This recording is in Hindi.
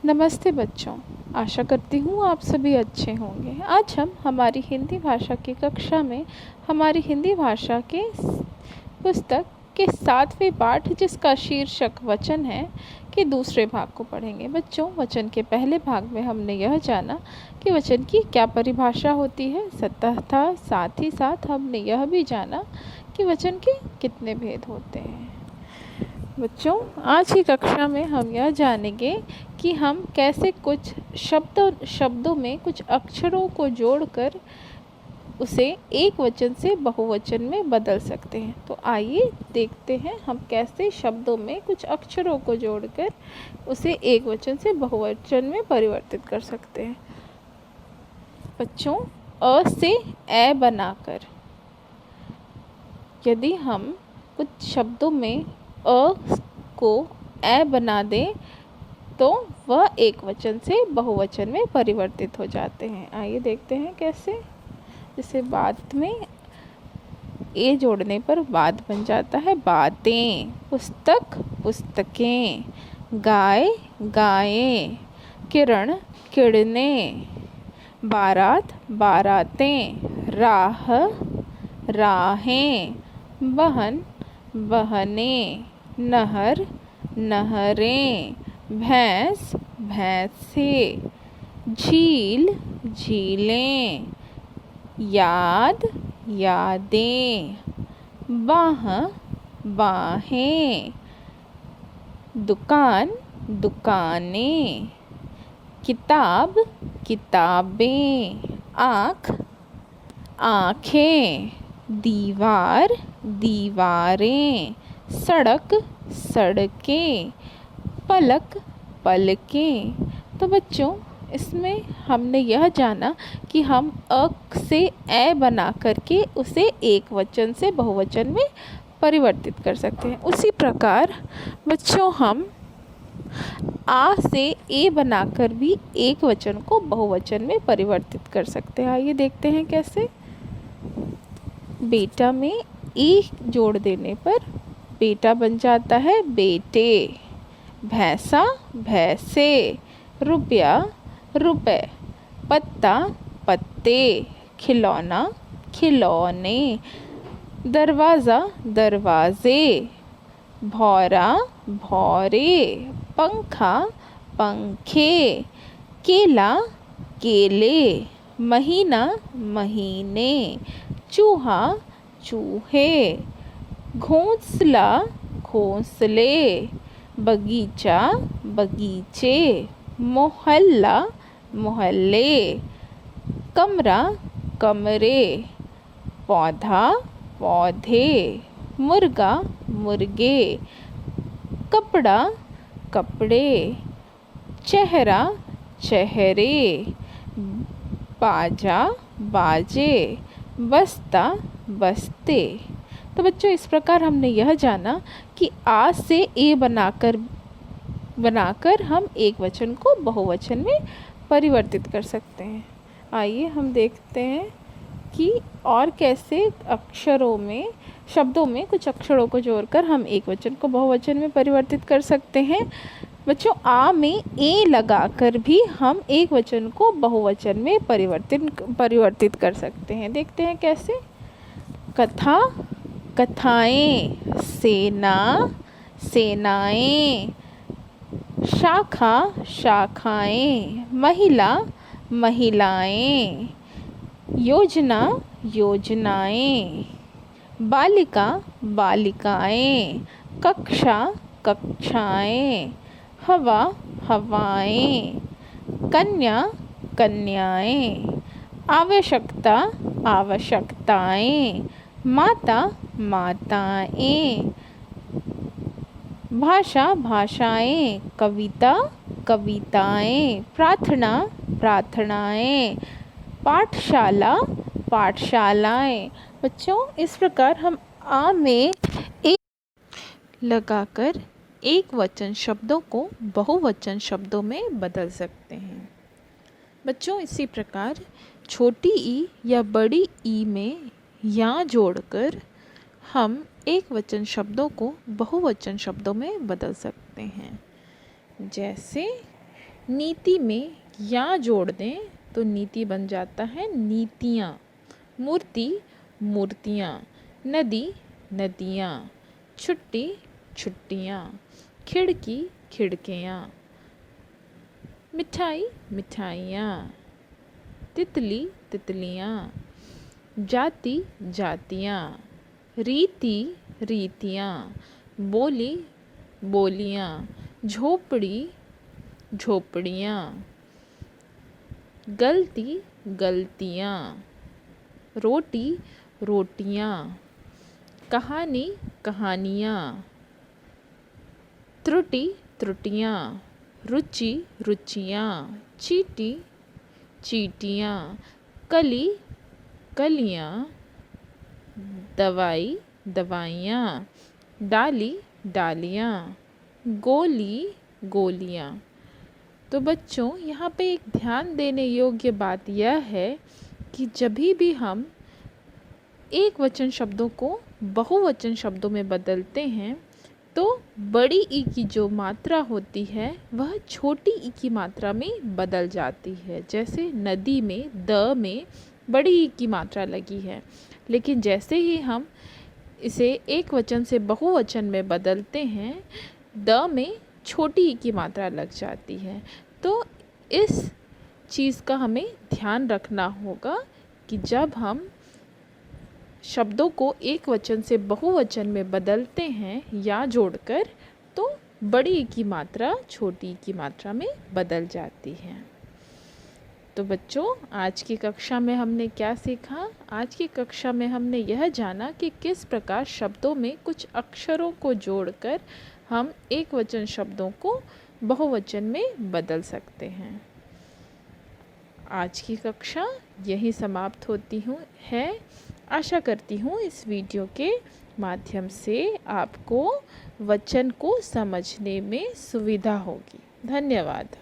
नमस्ते बच्चों, आशा करती हूँ आप सभी अच्छे होंगे। आज हम हमारी हिंदी भाषा की कक्षा में हमारी हिंदी भाषा के पुस्तक के 7वें पाठ, जिसका शीर्षक वचन है, के दूसरे भाग को पढ़ेंगे। बच्चों, वचन के पहले भाग में हमने यह जाना कि वचन की क्या परिभाषा होती है, तथा साथ ही साथ हमने यह भी जाना कि वचन के कितने भेद होते हैं। बच्चों, आज की कक्षा में हम यह जानेंगे कि हम कैसे कुछ शब्दों में कुछ अक्षरों को जोड़कर उसे एक वचन से बहुवचन में बदल सकते हैं। तो आइए देखते हैं हम कैसे शब्दों में कुछ अक्षरों को जोड़कर उसे एक वचन से बहुवचन में परिवर्तित कर सकते हैं। बच्चों, अ से ए बनाकर यदि हम कुछ शब्दों में अ को ए बना दें तो वह एक वचन से बहुवचन में परिवर्तित हो जाते हैं। आइए देखते हैं कैसे। जैसे बात में ए जोड़ने पर बात बन जाता है बातें, पुस्तक पुस्तकें, गाय गायें, किरण किरणें, बारात बारातें, राह राहें, बहन बहनें, नहर नहरें, भैंस भैंसें, झील झीलें, याद यादें, बाह बाहें, दुकान दुकानें, किताब किताबें, आँख आँखें, दीवार दीवारें, सड़क सड़कें, पलक पलकें। तो बच्चों, इसमें हमने यह जाना कि हम अ से ए बना करके उसे एक वचन से बहुवचन में परिवर्तित कर सकते हैं। उसी प्रकार बच्चों, हम आ से ए बनाकर भी एक वचन को बहुवचन में परिवर्तित कर सकते हैं। आइए देखते हैं कैसे। बेटा में ए जोड़ देने पर बेटा बन जाता है बेटे, भैंसा भैंसे, रुपया रुपए, पत्ता पत्ते, खिलौना खिलौने, दरवाज़ा दरवाजे, भौरा भौरे, पंखा पंखे, केला केले, महीना महीने, चूहा चूहे, घोंसला घोंसले, बगीचा बगीचे, मोहल्ला मोहल्ले, कमरा कमरे, पौधा पौधे, मुर्गा मुर्गे, कपड़ा कपड़े, चेहरा चेहरे, बाजा बाजे, बस्ता बस्ते। तो बच्चों, इस प्रकार हमने यह जाना कि आ से ए बनाकर हम एक वचन को बहुवचन में परिवर्तित कर सकते हैं। आइए हम देखते हैं कि और कैसे शब्दों में कुछ अक्षरों को जोड़कर हम एक वचन को बहुवचन में परिवर्तित कर सकते हैं। बच्चों, आ में ए लगाकर भी हम एक वचन को बहुवचन में परिवर्तित कर सकते हैं। देखते हैं कैसे। कथा कथाएं, सेना सेनाएं, शाखा शाखाएं, महिला महिलाएं, योजना योजनाएं, बालिका बालिकाएं, कक्षा कक्षाएं, हवा हवाएं, कन्या कन्याएं, आवश्यकता आवश्यकताएं, माता माताएं, भाषा भाषाएं, कविता कविताएं, प्रार्थना प्रार्थनाएं, पाठशाला पाठशालाएं। बच्चों, इस प्रकार हम आ में एक लगाकर एक वचन शब्दों को बहुवचन शब्दों में बदल सकते हैं। बच्चों, इसी प्रकार छोटी ई या बड़ी ई में या जोड़कर हम एक वचन शब्दों को बहुवचन शब्दों में बदल सकते हैं। जैसे नीति में या जोड़ दें तो नीति बन जाता है नीतियाँ। मूर्ति मूर्तियाँ। नदी नदियाँ। छुट्टी छुट्टियाँ। खिड़की खिड़कियाँ। मिठाई मिठाइयाँ। तितली तितलियाँ। जाति जातियाँ। रीति रीतियाँ। बोली बोलियाँ। झोपड़ी झोपड़ियाँ। गलती गलतियाँ। रोटी रोटियाँ। कहानी कहानियाँ। त्रुटि त्रुटियाँ। रुचि रुचियाँ। चींटी चींटियाँ। कली कलियाँ। दवाई दवाइयाँ। डाली डालियाँ। गोली गोलियाँ। तो बच्चों, यहाँ पे एक ध्यान देने योग्य बात यह है कि जब भी हम एक वचन शब्दों को बहुवचन शब्दों में बदलते हैं तो बड़ी ई की जो मात्रा होती है वह छोटी ई की मात्रा में बदल जाती है। जैसे नदी में द में बड़ी ई की मात्रा लगी है, लेकिन जैसे ही हम इसे एक वचन से बहुवचन में बदलते हैं द में छोटी ई की मात्रा लग जाती है। तो इस चीज़ का हमें ध्यान रखना होगा कि जब हम शब्दों को एक वचन से बहुवचन में बदलते हैं या जोड़कर तो बड़ी ई की मात्रा छोटी ई की मात्रा में बदल जाती है। तो बच्चों, आज की कक्षा में हमने क्या सीखा? आज की कक्षा में हमने यह जाना कि किस प्रकार शब्दों में कुछ अक्षरों को जोड़कर हम एक वचन शब्दों को बहुवचन में बदल सकते हैं। आज की कक्षा यही समाप्त होती है। आशा करती हूँ इस वीडियो के माध्यम से आपको वचन को समझने में सुविधा होगी। धन्यवाद।